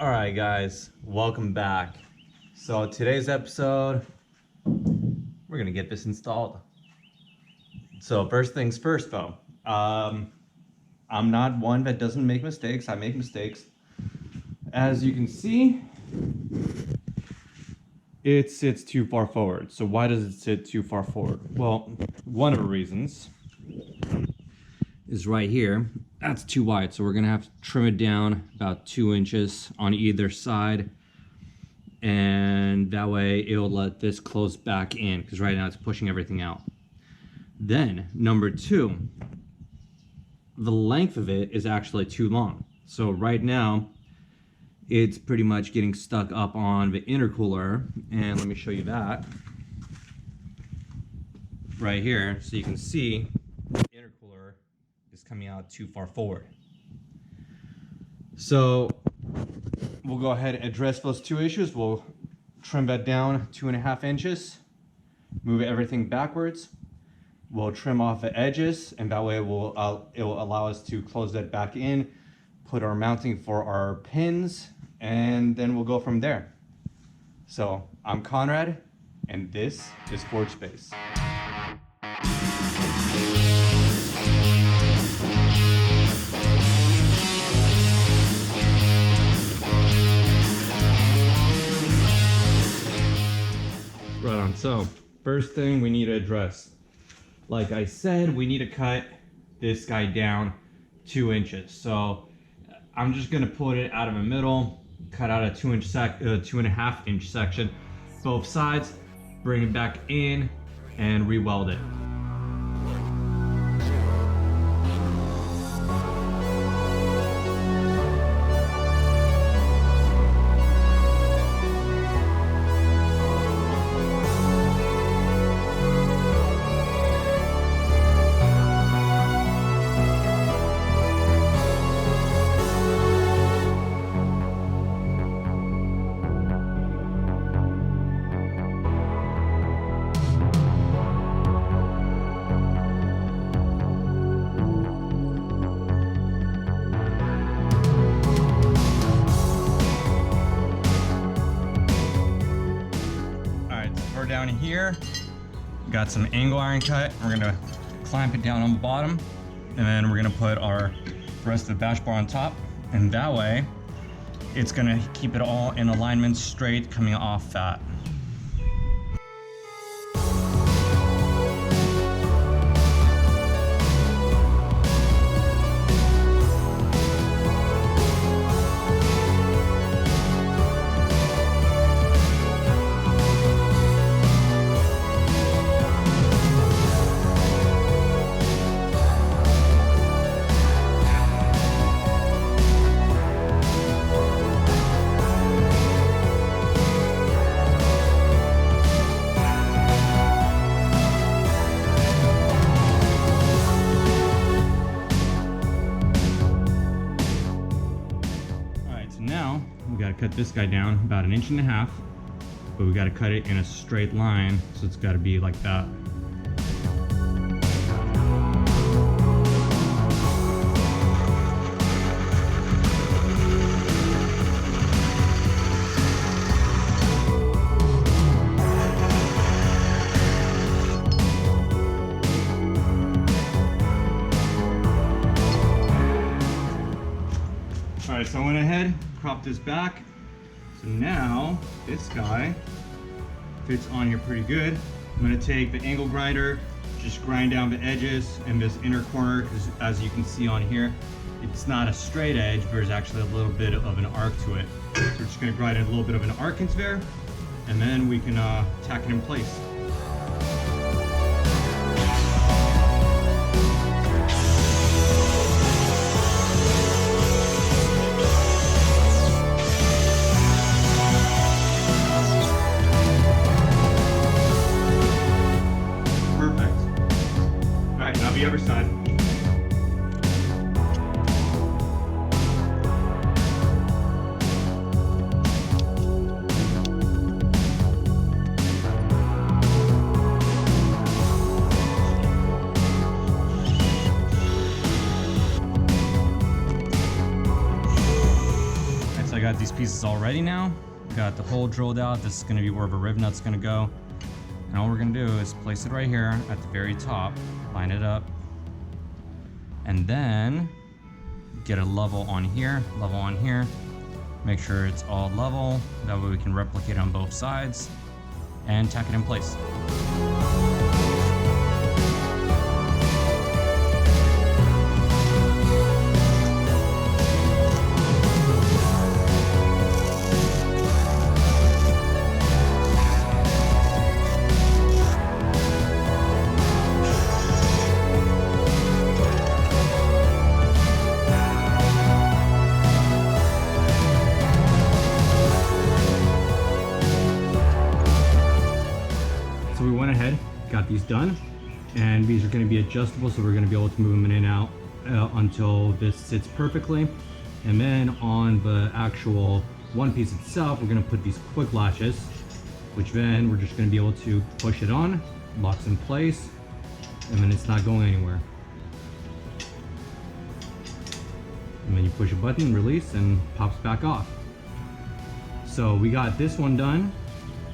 All right, guys, welcome back. So today's episode, we're gonna get this installed. So first things first, though. I'm not one that doesn't make mistakes. I make mistakes. As you can see, it sits too far forward. So why does it sit too far forward? Well, one of the reasons is right here. That's too wide, so we're gonna have to trim it down about 2 inches on either side, and that way it'll let this close back in, because right now it's pushing everything out. Then number 2, the length of it is actually too long. So right now it's pretty much getting stuck up on the intercooler, and let me show you that right here, so you can see the intercooler is coming out too far forward. So we'll go ahead and address those 2 issues. We'll trim that down 2.5 inches, move everything backwards. We'll trim off the edges, and that way it will allow us to close that back in, put our mounting for our pins, and then we'll go from there. So I'm Conrad, and this is Forge Space. Right on. So first thing we need to address, like I said, we need to cut this guy down 2 inches. So I'm just gonna put it out of the middle, cut out a 2.5 inch section, both sides, bring it back in, and re-weld it. Down here, got some angle iron cut. We're gonna clamp it down on the bottom, and then we're gonna put our rest of the bash bar on top, and that way it's gonna keep it all in alignment straight coming off that. Now we got to cut this guy down about 1.5 inches, but we got to cut it in a straight line, so it's got to be like that. All right, so I went ahead, cropped this back. So now this guy fits on here pretty good. I'm gonna take the angle grinder, just grind down the edges and this inner corner, because as you can see on here, it's not a straight edge, but there's actually a little bit of an arc to it. So we're just gonna grind a little bit of an arc into there, and then we can tack it in place. The other side. got these pieces all ready now. Got the hole drilled out. This is gonna be where the rib nut's gonna go. And all we're gonna do is place it right here at the very top, line it up, and then get a level on here, make sure it's all level, that way we can replicate on both sides, and tack it in place. So we went ahead, got these done, and these are going to be adjustable, so we're going to be able to move them in and out until this sits perfectly. And then on the actual one piece itself, we're going to put these quick latches, which then we're just going to be able to push it on, locks in place, and then it's not going anywhere. And then you push a button, release, and pops back off. So we got this one done.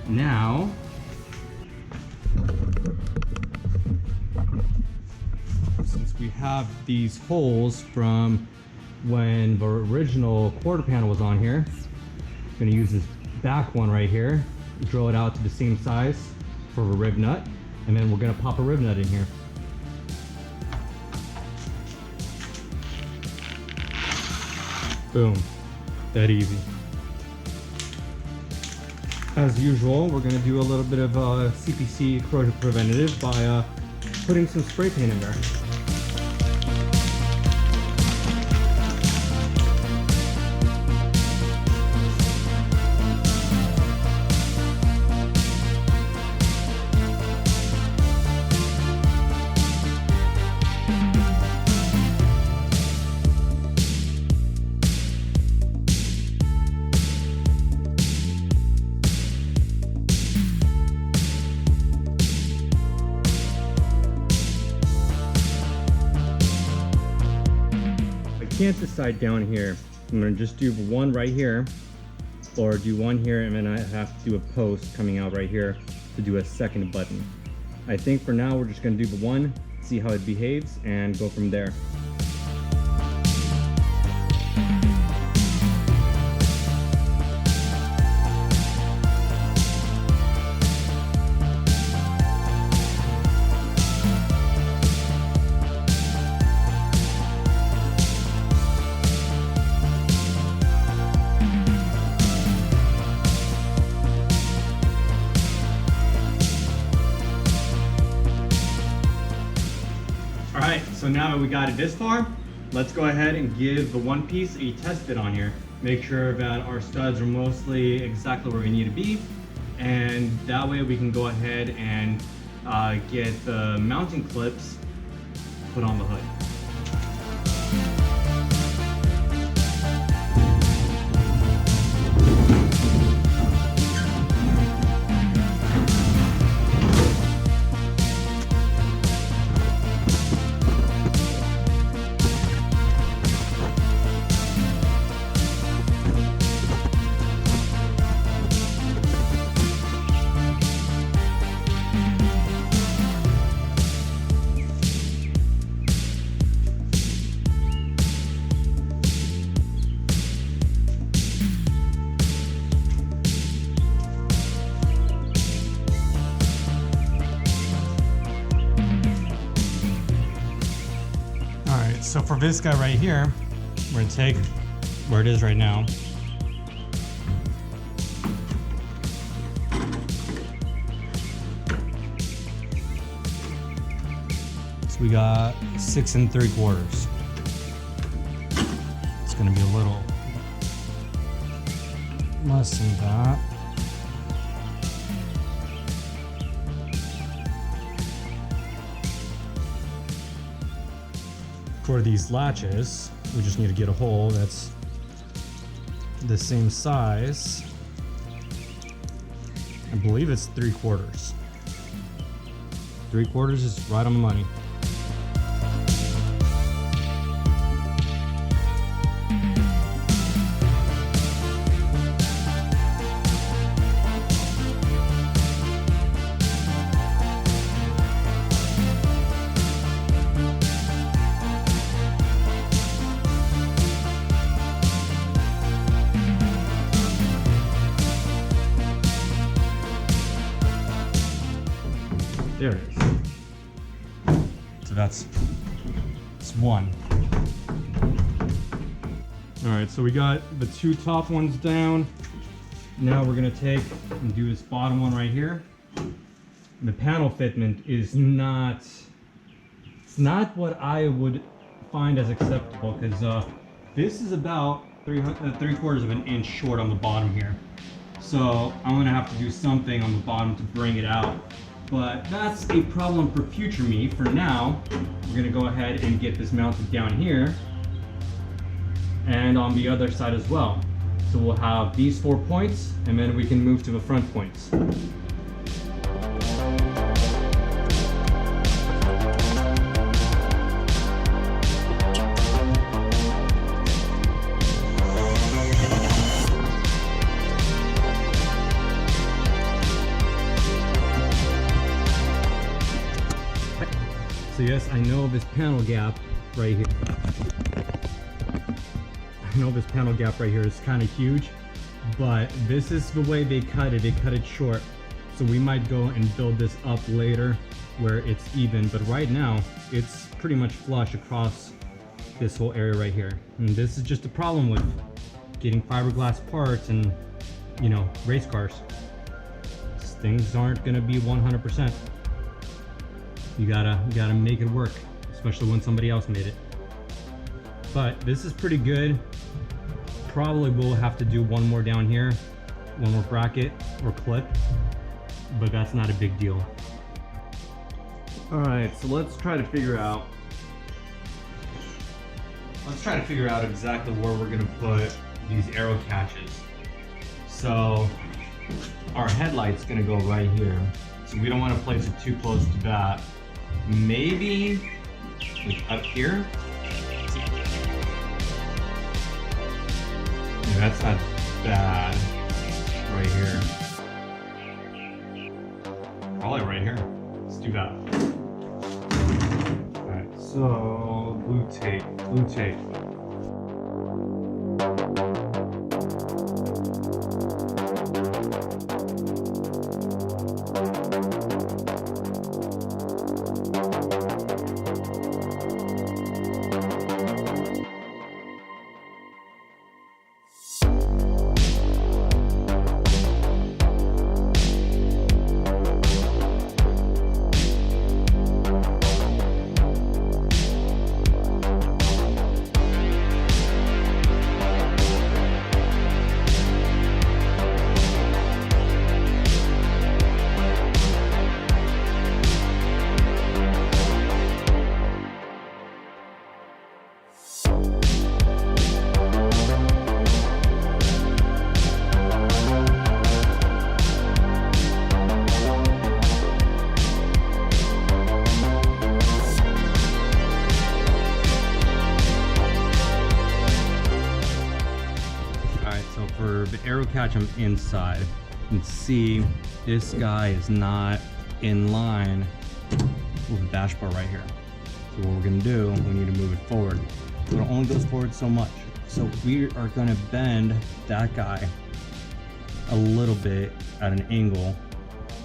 Now, since we have these holes from when the original quarter panel was on here, I'm going to use this back one right here, drill it out to the same size for a rib nut, and then we're going to pop a rib nut in here. Boom. That easy. As usual, we're going to do a little bit of CPC corrosion preventative by putting some spray paint in there. Can't decide down here. I'm gonna just do one right here, or do one here, and then I have to do a post coming out right here to do a second button. I think for now we're just gonna do the one, see how it behaves, and go from there. Alright, so now that we got it this far, let's go ahead and give the one piece a test fit on here. Make sure that our studs are mostly exactly where we need to be, and that way we can go ahead and get the mounting clips put on the hood. So for this guy right here, we're gonna take where it is right now. So we got 6 3/4. It's gonna be a little less than that. For these latches, we just need to get a hole that's the same size. I believe it's 3/4. 3/4 is right on the money. there it is. So that's one. All right, so we got the two top ones down. Now we're gonna take and do this bottom one right here. The panel fitment is it's not what I would find as acceptable, because this is about 3/4 of an inch short on the bottom here. So I'm gonna have to do something on the bottom to bring it out. But that's a problem for future me. For now, we're gonna go ahead and get this mounted down here and on the other side as well. So we'll have these 4 points, and then we can move to the front points. So yes, I know this panel gap right here. I know this panel gap right here is kind of huge, but this is the way they cut it. They cut it short. So we might go and build this up later where it's even, but right now it's pretty much flush across this whole area right here. And this is just a problem with getting fiberglass parts and, you know, race cars. Things aren't gonna be 100%. You gotta make it work, especially when somebody else made it. But this is pretty good. Probably will have to do one more down here, one more bracket or clip, but that's not a big deal. All right, so let's try to figure out exactly where we're gonna put these aero catches. So our headlight's gonna go right here. So we don't want to place it too close to that. Maybe like up here. Yeah, that's not bad. Right here. Probably right here. Let's do that. Alright, so blue tape. The aero catch I'm inside. You can see this guy is not in line with the dash bar right here. So what we're gonna do, we need to move it forward. But it only goes forward so much. So we are gonna bend that guy a little bit at an angle,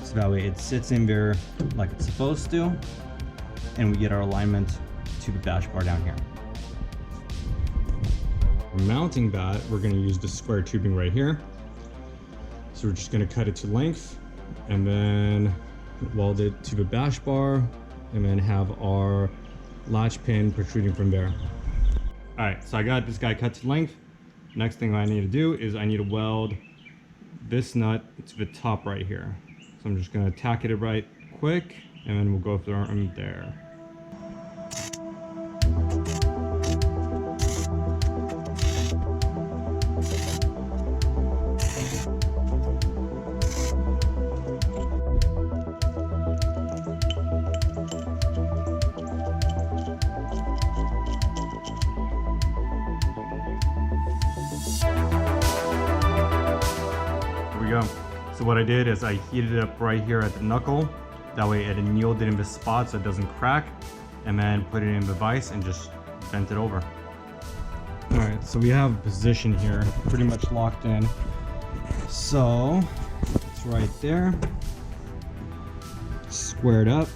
so that way it sits in there like it's supposed to, and we get our alignment to the dash bar down here. Mounting that, we're going to use the square tubing right here. So we're just going to cut it to length and then weld it to the dash bar, and then have our latch pin protruding from there. All right, so I got this guy cut to length. Next thing I need to do is I need to weld this nut to the top right here. So I'm just going to tack it right quick, and then we'll go from there. So what I did is I heated it up right here at the knuckle. That way it annealed it in the spot so it doesn't crack, and then put it in the vise and just bent it over. All right, so we have a position here pretty much locked in. So it's right there. squared up.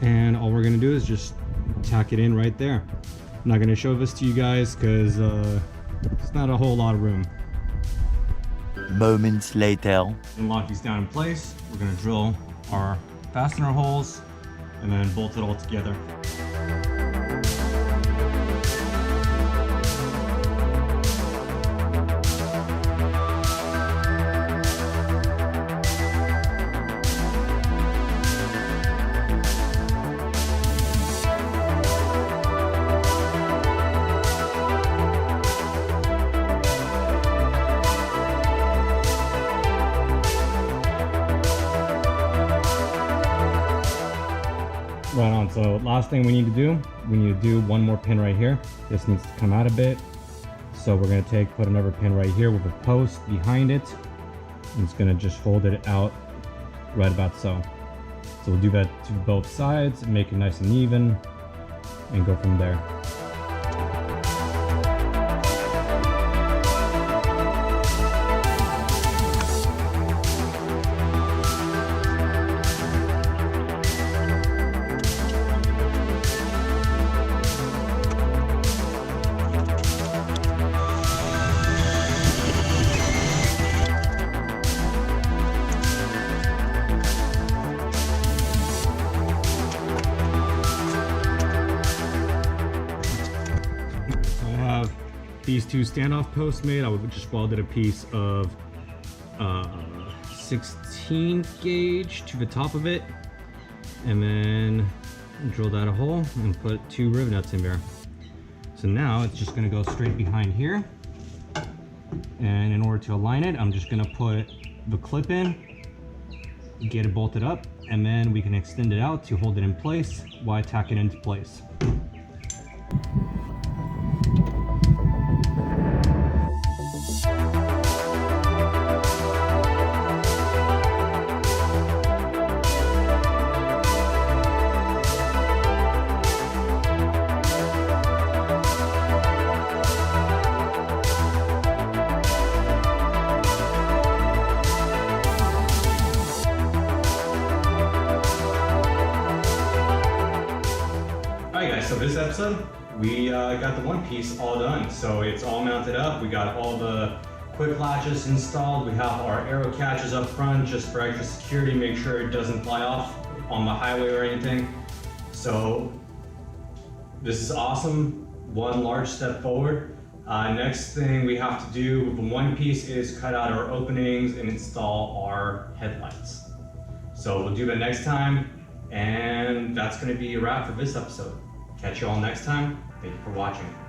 And all we're gonna do is just tack it in right there. I'm not gonna show this to you guys because it's not a whole lot of room. Moments later. And lock these down in place. We're gonna drill our fastener holes and then bolt it all together. Right on. So last thing we need to do one more pin right here. This needs to come out a bit. So we're going to put another pin right here with a post behind it. And it's going to just hold it out right about so. So we'll do that to both sides, make it nice and even, and go from there. These two standoff posts made. I just welded a piece of 16 gauge to the top of it, and then drilled out a hole and put 2 rivet nuts in there. So now it's just going to go straight behind here, and in order to align it, I'm just going to put the clip in, get it bolted up, and then we can extend it out to hold it in place while I tack it into place. So this episode, we got the one piece all done. So it's all mounted up. We got all the quick latches installed. We have our aerocatches up front just for extra security, make sure it doesn't fly off on the highway or anything. So this is awesome. One large step forward. Next thing we have to do with the one piece is cut out our openings and install our headlights. So we'll do that next time. And that's going to be a wrap for this episode. Catch you all next time. Thank you for watching.